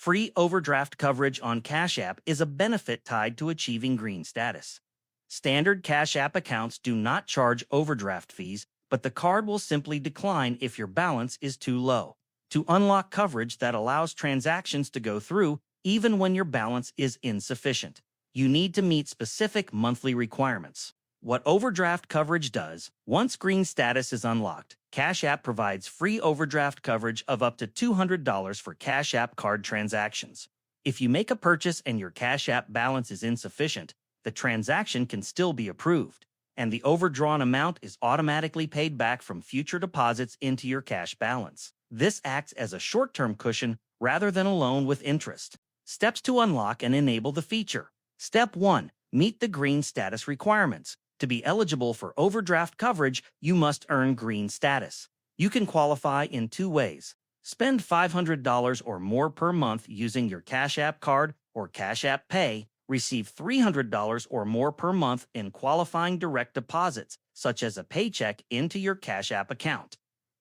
Free overdraft coverage on Cash App is a benefit tied to achieving green status. Standard Cash App accounts do not charge overdraft fees, but the card will simply decline if your balance is too low. To unlock coverage that allows transactions to go through even when your balance is insufficient, you need to meet specific monthly requirements. What overdraft coverage does: once green status is unlocked, Cash App provides free overdraft coverage of up to $200 for Cash App card transactions. If you make a purchase and your Cash App balance is insufficient, the transaction can still be approved, and the overdrawn amount is automatically paid back from future deposits into your cash balance. This acts as a short-term cushion rather than a loan with interest. Steps to unlock and enable the feature. Step 1. Meet the green status requirements. To be eligible for overdraft coverage, you must earn green status. You can qualify in two ways. Spend $500 or more per month using your Cash App card or Cash App Pay. Receive $300 or more per month in qualifying direct deposits, such as a paycheck, into your Cash App account.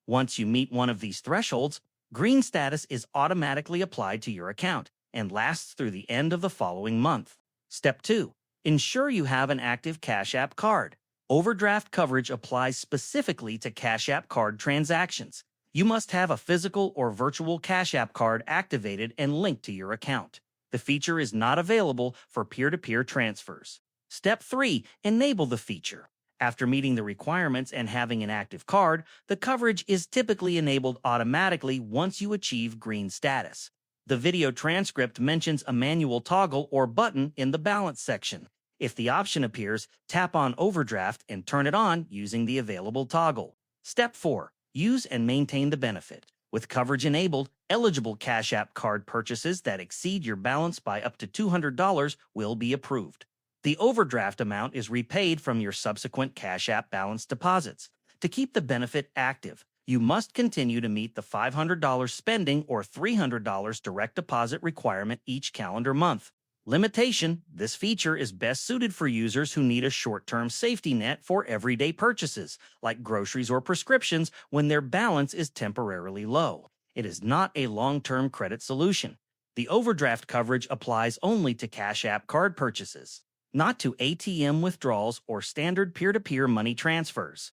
Once you meet one of these thresholds, green status is automatically applied to your account and lasts through the end of the following month. Step 2. Ensure you have an active Cash App card. Overdraft coverage applies specifically to Cash App card transactions. You must have a physical or virtual Cash App card activated and linked to your account. The feature is not available for peer-to-peer transfers. Step 3. Enable the feature. After meeting the requirements and having an active card, the coverage is typically enabled automatically once you achieve green status. The video transcript mentions a manual toggle or button in the balance section. If the option appears, tap on Overdraft and turn it on using the available toggle. Step 4. Use and maintain the benefit. With coverage enabled, eligible Cash App card purchases that exceed your balance by up to $200 will be approved. The overdraft amount is repaid from your subsequent Cash App balance deposits. To keep the benefit active, you must continue to meet the $500 spending or $300 direct deposit requirement each calendar month. Limitation: this feature is best suited for users who need a short-term safety net for everyday purchases, like groceries or prescriptions, when their balance is temporarily low. It is not a long-term credit solution. The overdraft coverage applies only to Cash App card purchases, not to ATM withdrawals or standard peer-to-peer money transfers.